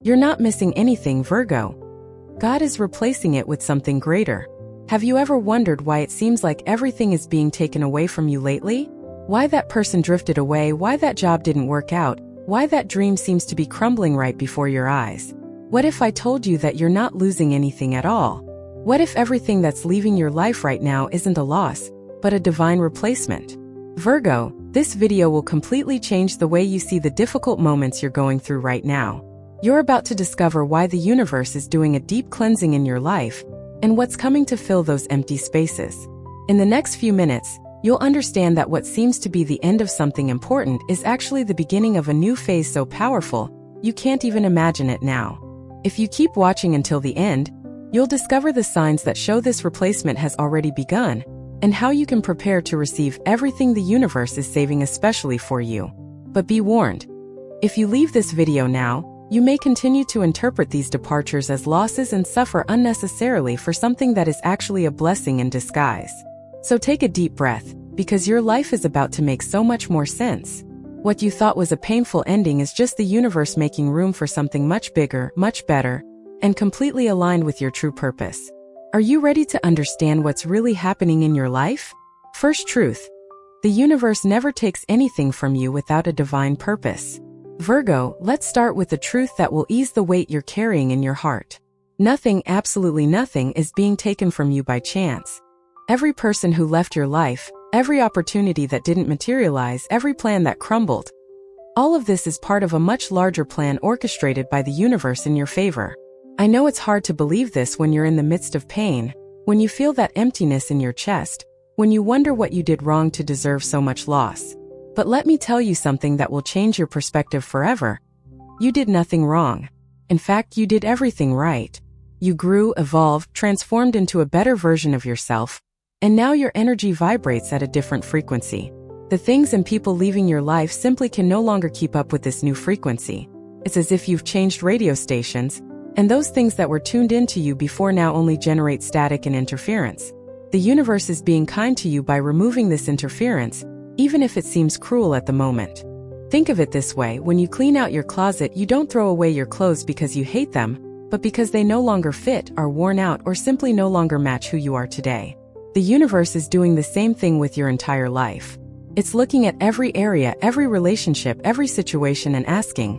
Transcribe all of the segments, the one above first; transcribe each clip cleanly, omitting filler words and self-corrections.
You're not missing anything, Virgo. God is replacing it with something greater. Have you ever wondered why it seems like everything is being taken away from you lately? Why that person drifted away, why that job didn't work out, why that dream seems to be crumbling right before your eyes? What if I told you that you're not losing anything at all? What if everything that's leaving your life right now isn't a loss, but a divine replacement? Virgo, this video will completely change the way you see the difficult moments you're going through right now. You're about to discover why the universe is doing a deep cleansing in your life and what's coming to fill those empty spaces. In the next few minutes, you'll understand that what seems to be the end of something important is actually the beginning of a new phase so powerful, you can't even imagine it now. If you keep watching until the end, you'll discover the signs that show this replacement has already begun, and how you can prepare to receive everything the universe is saving especially for you. But be warned, if you leave this video now, you may continue to interpret these departures as losses and suffer unnecessarily for something that is actually a blessing in disguise. So take a deep breath, because your life is about to make so much more sense. What you thought was a painful ending is just the universe making room for something much bigger, much better, and completely aligned with your true purpose. Are you ready to understand what's really happening in your life? First truth: the universe never takes anything from you without a divine purpose. Virgo, let's start with the truth that will ease the weight you're carrying in your heart. Nothing, absolutely nothing, is being taken from you by chance. Every person who left your life, every opportunity that didn't materialize, every plan that crumbled, all of this is part of a much larger plan orchestrated by the universe in your favor. I know it's hard to believe this when you're in the midst of pain, when you feel that emptiness in your chest, when you wonder what you did wrong to deserve so much loss. But let me tell you something that will change your perspective forever. You did nothing wrong. In fact, you did everything right. You grew, evolved, transformed into a better version of yourself, and now your energy vibrates at a different frequency. The things and people leaving your life simply can no longer keep up with this new frequency. It's as if you've changed radio stations, and those things that were tuned into you before now only generate static and interference. The universe is being kind to you by removing this interference, even if it seems cruel at the moment. Think of it this way: when you clean out your closet, you don't throw away your clothes because you hate them, but because they no longer fit, are worn out, or simply no longer match who you are today. The universe is doing the same thing with your entire life. It's looking at every area, every relationship, every situation and asking,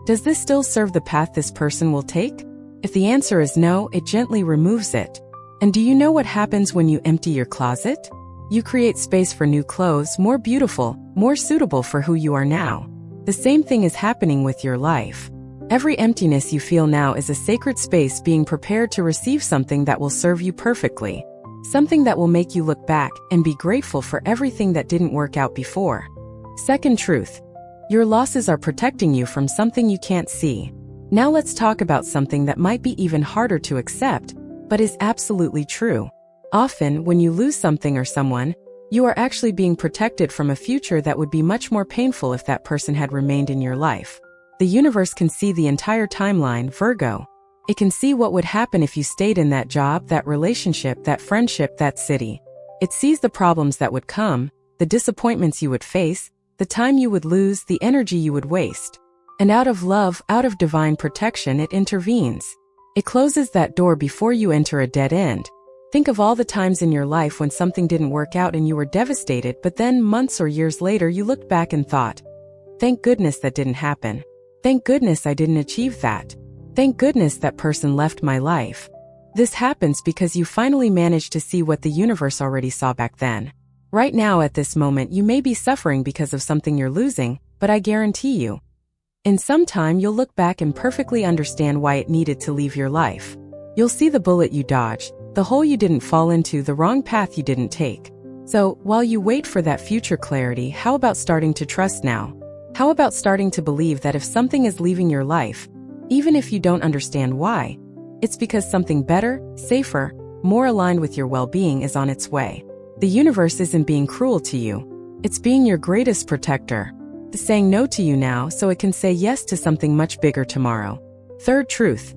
does this still serve the path this person will take? If the answer is no, it gently removes it. And do you know what happens when you empty your closet? You create space for new clothes, more beautiful, more suitable for who you are now. The same thing is happening with your life. Every emptiness you feel now is a sacred space being prepared to receive something that will serve you perfectly. Something that will make you look back and be grateful for everything that didn't work out before. Second truth: your losses are protecting you from something you can't see. Now let's talk about something that might be even harder to accept, but is absolutely true. Often, when you lose something or someone, you are actually being protected from a future that would be much more painful if that person had remained in your life. The universe can see the entire timeline, Virgo. It can see what would happen if you stayed in that job, that relationship, that friendship, that city. It sees the problems that would come, the disappointments you would face, the time you would lose, the energy you would waste. And out of love, out of divine protection, it intervenes. It closes that door before you enter a dead end. Think of all the times in your life when something didn't work out and you were devastated, but then months or years later you looked back and thought, thank goodness that didn't happen. Thank goodness I didn't achieve that. Thank goodness that person left my life. This happens because you finally managed to see what the universe already saw back then. Right now at this moment you may be suffering because of something you're losing, but I guarantee you, in some time you'll look back and perfectly understand why it needed to leave your life. You'll see the bullet you dodged, the hole you didn't fall into, the wrong path you didn't take. So, while you wait for that future clarity, how about starting to trust now? How about starting to believe that if something is leaving your life, even if you don't understand why, it's because something better, safer, more aligned with your well-being is on its way. The universe isn't being cruel to you. It's being your greatest protector. It's saying no to you now so it can say yes to something much bigger tomorrow. Third truth: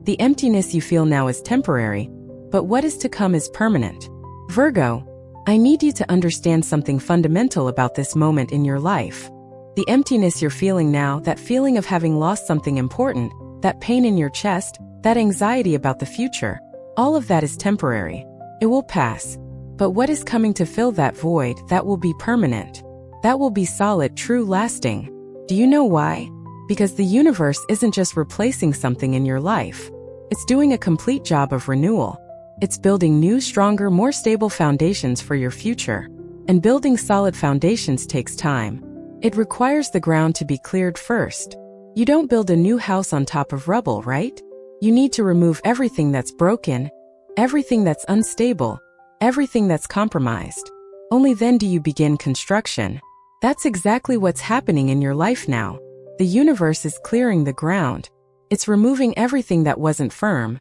the emptiness you feel now is temporary, but what is to come is permanent. Virgo, I need you to understand something fundamental about this moment in your life. The emptiness you're feeling now, that feeling of having lost something important, that pain in your chest, that anxiety about the future, all of that is temporary. It will pass. But what is coming to fill that void, that will be permanent. That will be solid, true, lasting. Do you know why? Because the universe isn't just replacing something in your life. It's doing a complete job of renewal. It's building new, stronger, more stable foundations for your future. And building solid foundations takes time. It requires the ground to be cleared first. You don't build a new house on top of rubble, right? You need to remove everything that's broken, everything that's unstable, everything that's compromised. Only then do you begin construction. That's exactly what's happening in your life now. The universe is clearing the ground. It's removing everything that wasn't firm,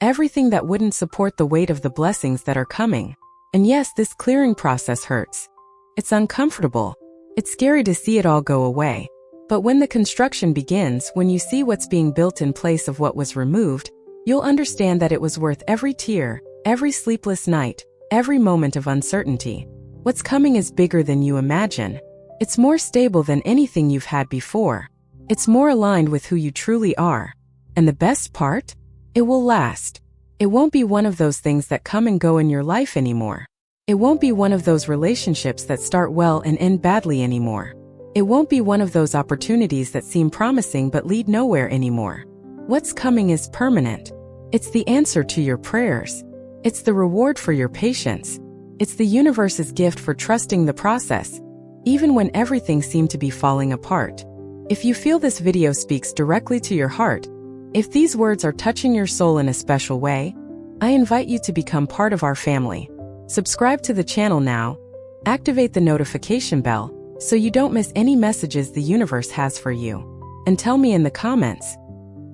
everything that wouldn't support the weight of the blessings that are coming. And yes, this clearing process hurts. It's uncomfortable. It's scary to see it all go away. But when the construction begins, when you see what's being built in place of what was removed, you'll understand that it was worth every tear, every sleepless night, every moment of uncertainty. What's coming is bigger than you imagine. It's more stable than anything you've had before. It's more aligned with who you truly are. And the best part? It will last. It won't be one of those things that come and go in your life anymore. It won't be one of those relationships that start well and end badly anymore. It won't be one of those opportunities that seem promising but lead nowhere anymore. What's coming is permanent. It's the answer to your prayers. It's the reward for your patience. It's the universe's gift for trusting the process, even when everything seemed to be falling apart. If you feel this video speaks directly to your heart, if these words are touching your soul in a special way, I invite you to become part of our family. Subscribe to the channel now, activate the notification bell, so you don't miss any messages the universe has for you. And tell me in the comments,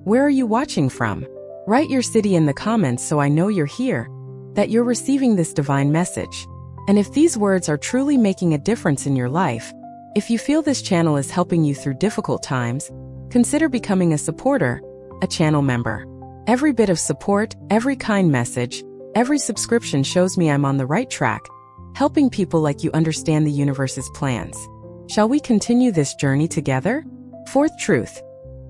where are you watching from? Write your city in the comments so I know you're here, that you're receiving this divine message. And if these words are truly making a difference in your life, if you feel this channel is helping you through difficult times, consider becoming a supporter, a channel member. Every bit of support, every kind message, every subscription shows me I'm on the right track, helping people like you understand the universe's plans. Shall we continue this journey together? Fourth truth.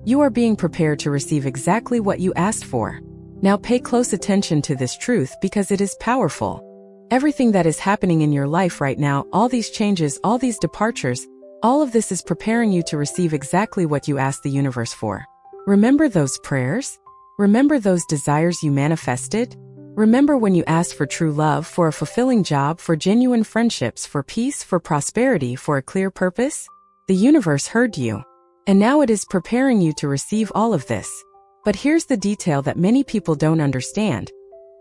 You are being prepared to receive exactly what you asked for. Now pay close attention to this truth because it is powerful. Everything that is happening in your life right now, all these changes, all these departures, all of this is preparing you to receive exactly what you asked the universe for. Remember those prayers? Remember those desires you manifested? Remember when you asked for true love, for a fulfilling job, for genuine friendships, for peace, for prosperity, for a clear purpose? The universe heard you. And now it is preparing you to receive all of this. But here's the detail that many people don't understand.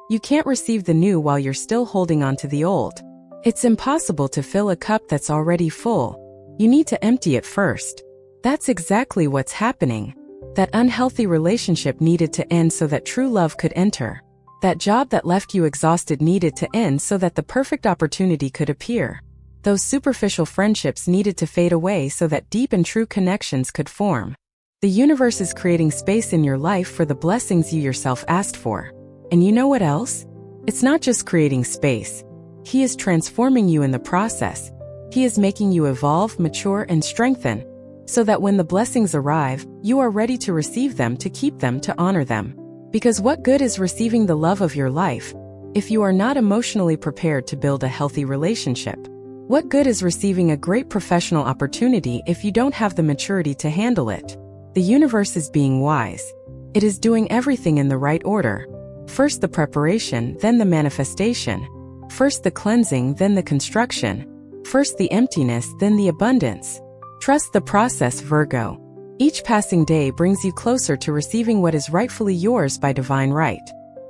You can't receive the new while you're still holding on to the old. It's impossible to fill a cup that's already full. You need to empty it first. That's exactly what's happening. That unhealthy relationship needed to end so that true love could enter. That job that left you exhausted needed to end so that the perfect opportunity could appear. Those superficial friendships needed to fade away so that deep and true connections could form. The universe is creating space in your life for the blessings you yourself asked for. And you know what else? It's not just creating space. He is transforming you in the process. He is making you evolve, mature, and strengthen, so that when the blessings arrive, you are ready to receive them, to keep them, to honor them. Because what good is receiving the love of your life if you are not emotionally prepared to build a healthy relationship? What good is receiving a great professional opportunity if you don't have the maturity to handle it? The universe is being wise. It is doing everything in the right order. First the preparation, then the manifestation. First the cleansing, then the construction. First the emptiness, then the abundance. Trust the process, Virgo. Each passing day brings you closer to receiving what is rightfully yours by divine right.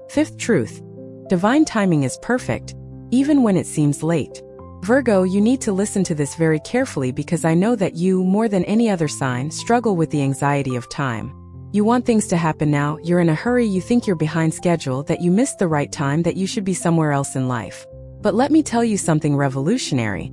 Fifth truth. Divine timing is perfect, even when it seems late. Virgo, you need to listen to this very carefully because I know that you, more than any other sign, struggle with the anxiety of time. You want things to happen now, you're in a hurry, you think you're behind schedule, that you missed the right time, that you should be somewhere else in life. But let me tell you something revolutionary.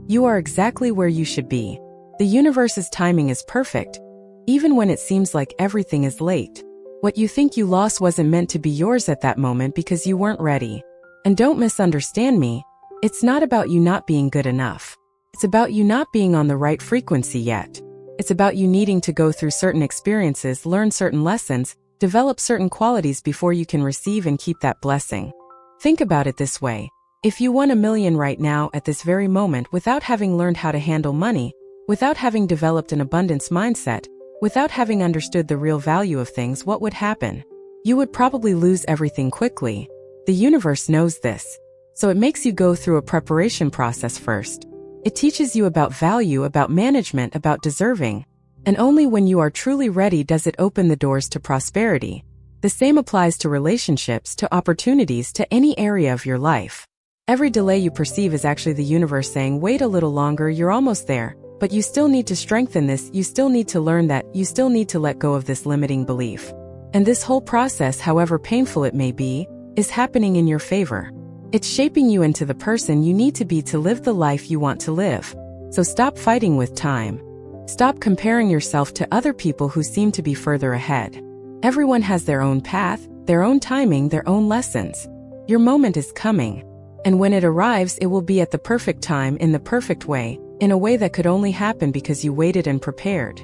You are exactly where you should be. The universe's timing is perfect, even when it seems like everything is late. What you think you lost wasn't meant to be yours at that moment because you weren't ready. And don't misunderstand me, it's not about you not being good enough. It's about you not being on the right frequency yet. It's about you needing to go through certain experiences, learn certain lessons, develop certain qualities before you can receive and keep that blessing. Think about it this way. If you won $1 million right now at this very moment without having learned how to handle money, without having developed an abundance mindset, without having understood the real value of things, what would happen? You would probably lose everything quickly. The universe knows this. So it makes you go through a preparation process first. It teaches you about value, about management, about deserving. And only when you are truly ready does it open the doors to prosperity. The same applies to relationships, to opportunities, to any area of your life. Every delay you perceive is actually the universe saying, wait a little longer, you're almost there. But you still need to strengthen this, you still need to learn that, you still need to let go of this limiting belief. And this whole process, however painful it may be, is happening in your favor. It's shaping you into the person you need to be to live the life you want to live. So stop fighting with time. Stop comparing yourself to other people who seem to be further ahead. Everyone has their own path, their own timing, their own lessons. Your moment is coming. And when it arrives, it will be at the perfect time, in the perfect way, in a way that could only happen because you waited and prepared.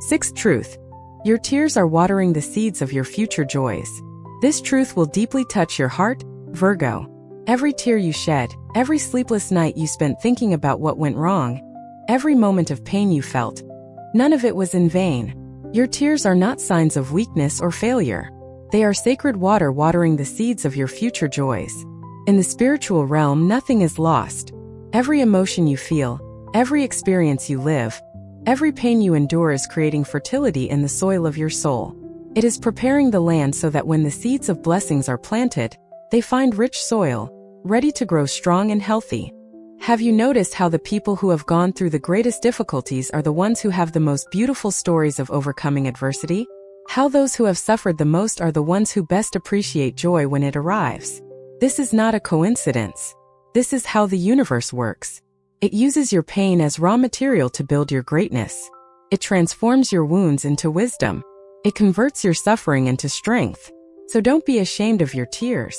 Sixth truth. Your tears are watering the seeds of your future joys. This truth will deeply touch your heart, Virgo. Every tear you shed, every sleepless night you spent thinking about what went wrong, every moment of pain you felt, none of it was in vain. Your tears are not signs of weakness or failure. They are sacred water watering the seeds of your future joys. In the spiritual realm, nothing is lost. Every emotion you feel, every experience you live, every pain you endure is creating fertility in the soil of your soul. It is preparing the land so that when the seeds of blessings are planted, they find rich soil, ready to grow strong and healthy. Have you noticed how the people who have gone through the greatest difficulties are the ones who have the most beautiful stories of overcoming adversity? How those who have suffered the most are the ones who best appreciate joy when it arrives. This is not a coincidence. This is how the universe works. It uses your pain as raw material to build your greatness. It transforms your wounds into wisdom. It converts your suffering into strength. So don't be ashamed of your tears.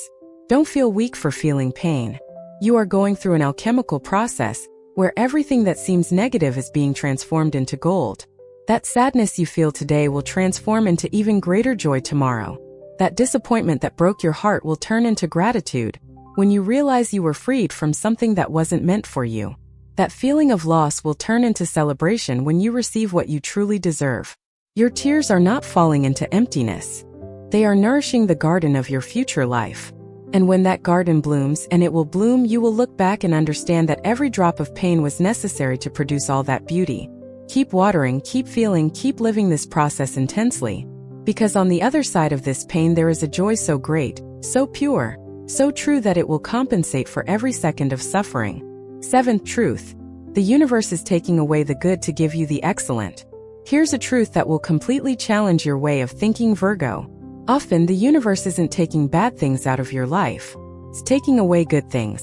Don't feel weak for feeling pain. You are going through an alchemical process where everything that seems negative is being transformed into gold. That sadness you feel today will transform into even greater joy tomorrow. That disappointment that broke your heart will turn into gratitude when you realize you were freed from something that wasn't meant for you. That feeling of loss will turn into celebration when you receive what you truly deserve. Your tears are not falling into emptiness. They are nourishing the garden of your future life. And when that garden blooms, and it will bloom, you will look back and understand that every drop of pain was necessary to produce all that beauty. Keep watering, keep feeling, keep living this process intensely. Because on the other side of this pain there is a joy so great, so pure, so true that it will compensate for every second of suffering. Seventh truth. The universe is taking away the good to give you the excellent. Here's a truth that will completely challenge your way of thinking, Virgo. Often the universe isn't taking bad things out of your life. It's taking away good things.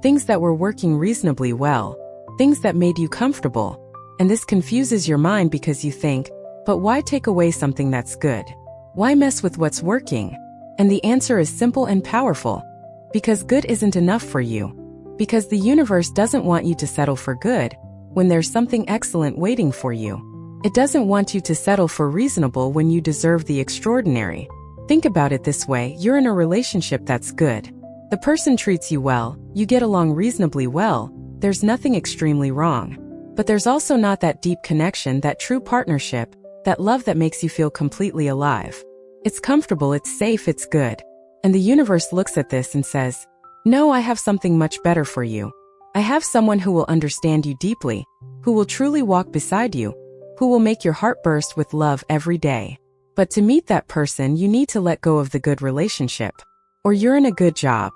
Things that were working reasonably well. Things that made you comfortable. And this confuses your mind because you think, but why take away something that's good? Why mess with what's working? And the answer is simple and powerful. Because good isn't enough for you. Because the universe doesn't want you to settle for good when there's something excellent waiting for you. It doesn't want you to settle for reasonable when you deserve the extraordinary. Think about it this way, you're in a relationship that's good. The person treats you well, you get along reasonably well, there's nothing extremely wrong. But there's also not that deep connection, that true partnership, that love that makes you feel completely alive. It's comfortable, it's safe, it's good. And the universe looks at this and says, no, I have something much better for you. I have someone who will understand you deeply, who will truly walk beside you, who will make your heart burst with love every day. But to meet that person, you need to let go of the good relationship. Or you're in a good job.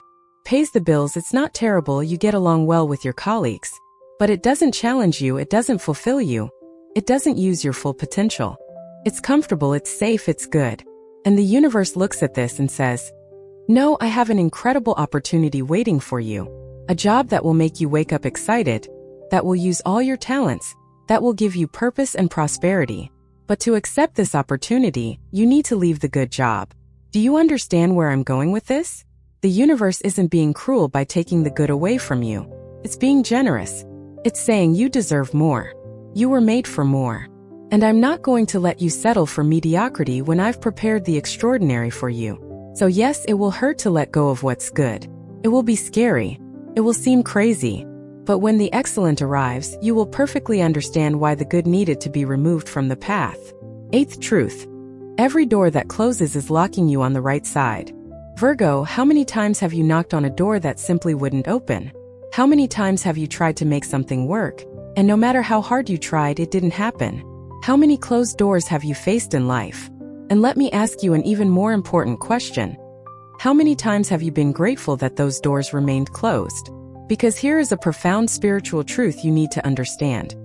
Pays the bills, it's not terrible, you get along well with your colleagues. But it doesn't challenge you, it doesn't fulfill you. It doesn't use your full potential. It's comfortable, it's safe, it's good. And the universe looks at this and says, no, I have an incredible opportunity waiting for you. A job that will make you wake up excited, that will use all your talents, that will give you purpose and prosperity. But to accept this opportunity, you need to leave the good job. Do you understand where I'm going with this? The universe isn't being cruel by taking the good away from you. It's being generous. It's saying you deserve more. You were made for more. And I'm not going to let you settle for mediocrity when I've prepared the extraordinary for you. So yes, it will hurt to let go of what's good. It will be scary. It will seem crazy. But when the excellent arrives, you will perfectly understand why the good needed to be removed from the path. Eighth truth. Every door that closes is locking you on the right side. Virgo, how many times have you knocked on a door that simply wouldn't open? How many times have you tried to make something work, and no matter how hard you tried, it didn't happen? How many closed doors have you faced in life? And let me ask you an even more important question. How many times have you been grateful that those doors remained closed? Because here is a profound spiritual truth you need to understand.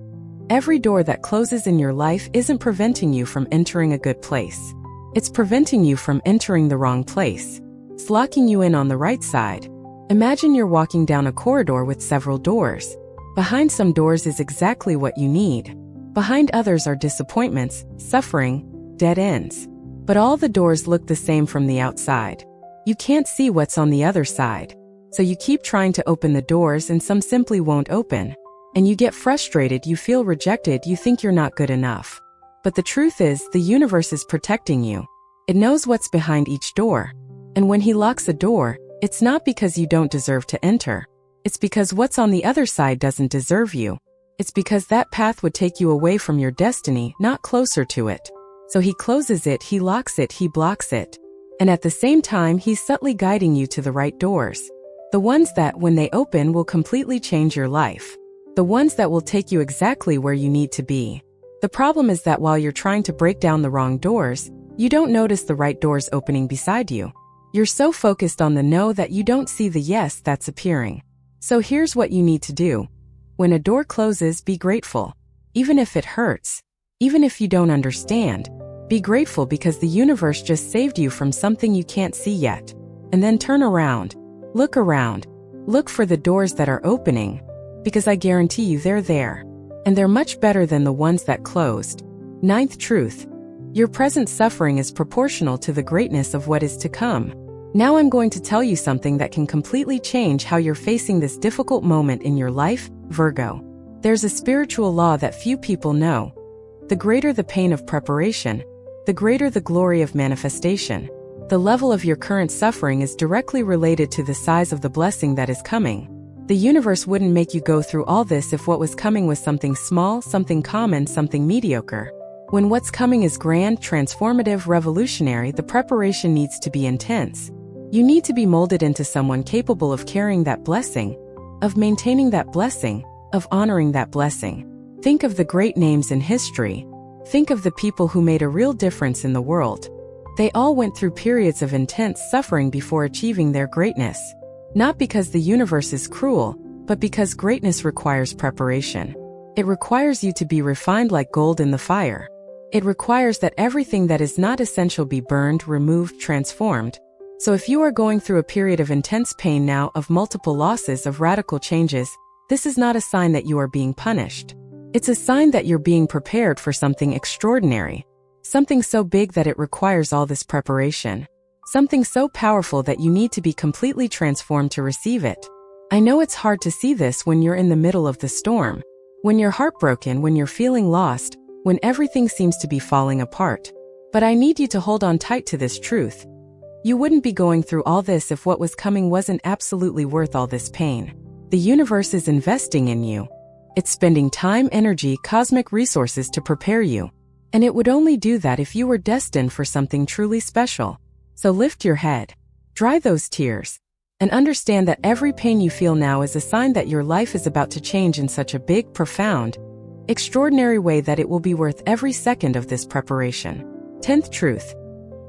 Every door that closes in your life isn't preventing you from entering a good place. It's preventing you from entering the wrong place. It's locking you in on the right side. Imagine you're walking down a corridor with several doors. Behind some doors is exactly what you need. Behind others are disappointments, suffering, dead ends. But all the doors look the same from the outside. You can't see what's on the other side. So you keep trying to open the doors and some simply won't open. And you get frustrated, you feel rejected, you think you're not good enough. But the truth is, the universe is protecting you. It knows what's behind each door. And when he locks a door, it's not because you don't deserve to enter. It's because what's on the other side doesn't deserve you. It's because that path would take you away from your destiny, not closer to it. So he closes it, he locks it, he blocks it. And at the same time, he's subtly guiding you to the right doors. The ones that, when they open, will completely change your life. The ones that will take you exactly where you need to be. The problem is that while you're trying to break down the wrong doors, you don't notice the right doors opening beside you. You're so focused on the no that you don't see the yes that's appearing. So here's what you need to do. When a door closes, be grateful. Even if it hurts. Even if you don't understand. Be grateful because the universe just saved you from something you can't see yet. And then turn around. Look around. Look for the doors that are opening. Because I guarantee you they're there. And they're much better than the ones that closed. Ninth truth. Your present suffering is proportional to the greatness of what is to come. Now I'm going to tell you something that can completely change how you're facing this difficult moment in your life, Virgo. There's a spiritual law that few people know. The greater the pain of preparation, the greater the glory of manifestation. The level of your current suffering is directly related to the size of the blessing that is coming. The universe wouldn't make you go through all this if what was coming was something small, something common, something mediocre. When what's coming is grand, transformative, revolutionary, the preparation needs to be intense. You need to be molded into someone capable of carrying that blessing, of maintaining that blessing, of honoring that blessing. Think of the great names in history. Think of the people who made a real difference in the world. They all went through periods of intense suffering before achieving their greatness. Not because the universe is cruel, but because greatness requires preparation. It requires you to be refined like gold in the fire. It requires that everything that is not essential be burned, removed, transformed. So if you are going through a period of intense pain now, of multiple losses, of radical changes, this is not a sign that you are being punished. It's a sign that you're being prepared for something extraordinary. Something so big that it requires all this preparation. Something so powerful that you need to be completely transformed to receive it. I know it's hard to see this when you're in the middle of the storm. When you're heartbroken, when you're feeling lost, when everything seems to be falling apart. But I need you to hold on tight to this truth. You wouldn't be going through all this if what was coming wasn't absolutely worth all this pain. The universe is investing in you. It's spending time, energy, cosmic resources to prepare you. And it would only do that if you were destined for something truly special. So lift your head, dry those tears, and understand that every pain you feel now is a sign that your life is about to change in such a big, profound, extraordinary way that it will be worth every second of this preparation. 10th truth.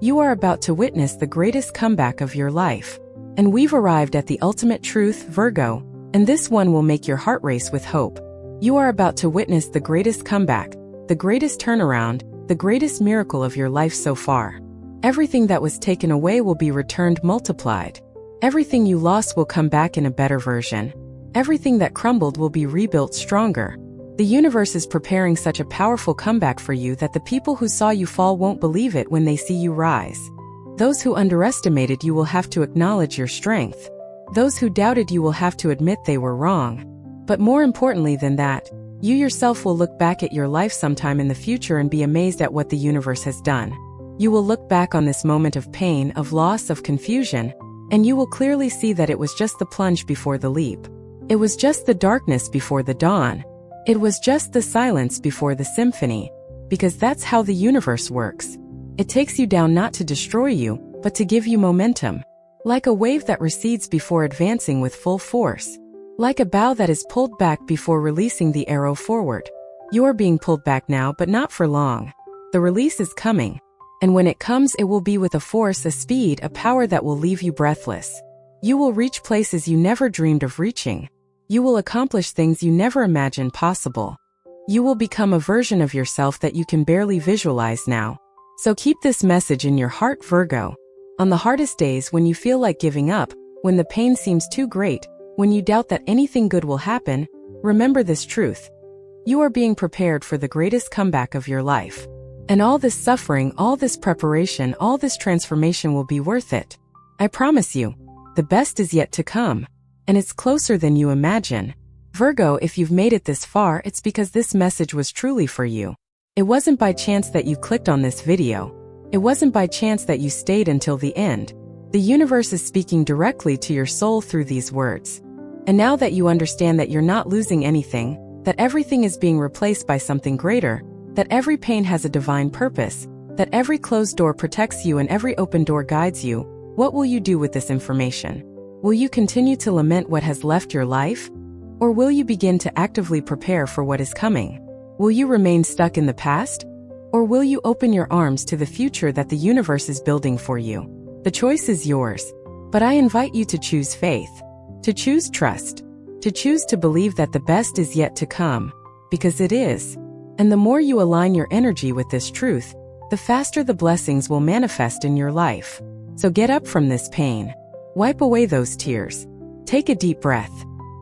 You are about to witness the greatest comeback of your life. And we've arrived at the ultimate truth, Virgo, and this one will make your heart race with hope. You are about to witness the greatest comeback, the greatest turnaround, the greatest miracle of your life so far. Everything that was taken away will be returned multiplied. Everything you lost will come back in a better version. Everything that crumbled will be rebuilt stronger. The universe is preparing such a powerful comeback for you that the people who saw you fall won't believe it when they see you rise. Those who underestimated you will have to acknowledge your strength. Those who doubted you will have to admit they were wrong. But more importantly than that, You yourself will look back at your life sometime in the future and be amazed at what the universe has done. You will look back on this moment of pain, of loss, of confusion, and you will clearly see that it was just the plunge before the leap. It was just the darkness before the dawn. It was just the silence before the symphony. Because that's how the universe works. It takes you down not to destroy you, but to give you momentum. Like a wave that recedes before advancing with full force. Like a bow that is pulled back before releasing the arrow forward. You are being pulled back now, but not for long. The release is coming. And when it comes, it will be with a force, a speed, a power that will leave you breathless. You will reach places you never dreamed of reaching. You will accomplish things you never imagined possible. You will become a version of yourself that you can barely visualize now. So keep this message in your heart, Virgo. On the hardest days, when you feel like giving up, when the pain seems too great, when you doubt that anything good will happen, remember this truth. You are being prepared for the greatest comeback of your life. And all this suffering, all this preparation, all this transformation will be worth it. I promise you, the best is yet to come. And it's closer than you imagine. Virgo, if you've made it this far, it's because this message was truly for you. It wasn't by chance that you clicked on this video. It wasn't by chance that you stayed until the end. The universe is speaking directly to your soul through these words. And now that you understand that you're not losing anything, that everything is being replaced by something greater, that every pain has a divine purpose, that every closed door protects you and every open door guides you, what will you do with this information? Will you continue to lament what has left your life? Or will you begin to actively prepare for what is coming? Will you remain stuck in the past? Or will you open your arms to the future that the universe is building for you? The choice is yours. But I invite you to choose faith, to choose trust, to choose to believe that the best is yet to come, because it is. And the more you align your energy with this truth, the faster the blessings will manifest in your life. So get up from this pain. Wipe away those tears. Take a deep breath.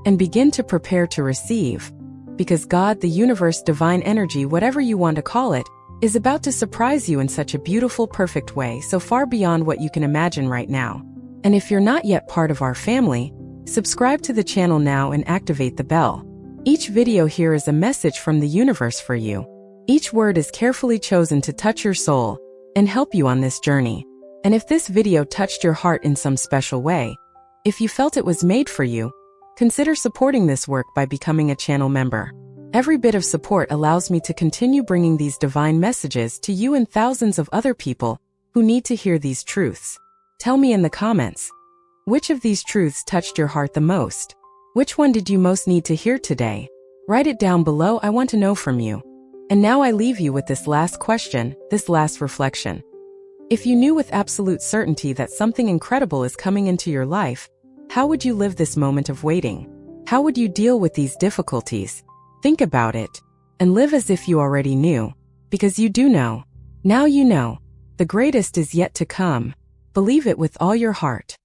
And begin to prepare to receive. Because God, the universe, divine energy, whatever you want to call it, is about to surprise you in such a beautiful, perfect way, so far beyond what you can imagine right now. And if you're not yet part of our family, subscribe to the channel now and activate the bell. Each video here is a message from the universe for you. Each word is carefully chosen to touch your soul and help you on this journey. And if this video touched your heart in some special way, if you felt it was made for you, consider supporting this work by becoming a channel member. Every bit of support allows me to continue bringing these divine messages to you and thousands of other people who need to hear these truths. Tell me in the comments, which of these truths touched your heart the most? Which one did you most need to hear today? Write it down below, I want to know from you. And now I leave you with this last question, this last reflection. If you knew with absolute certainty that something incredible is coming into your life, how would you live this moment of waiting? How would you deal with these difficulties? Think about it, and live as if you already knew, because you do know. Now you know. The greatest is yet to come. Believe it with all your heart.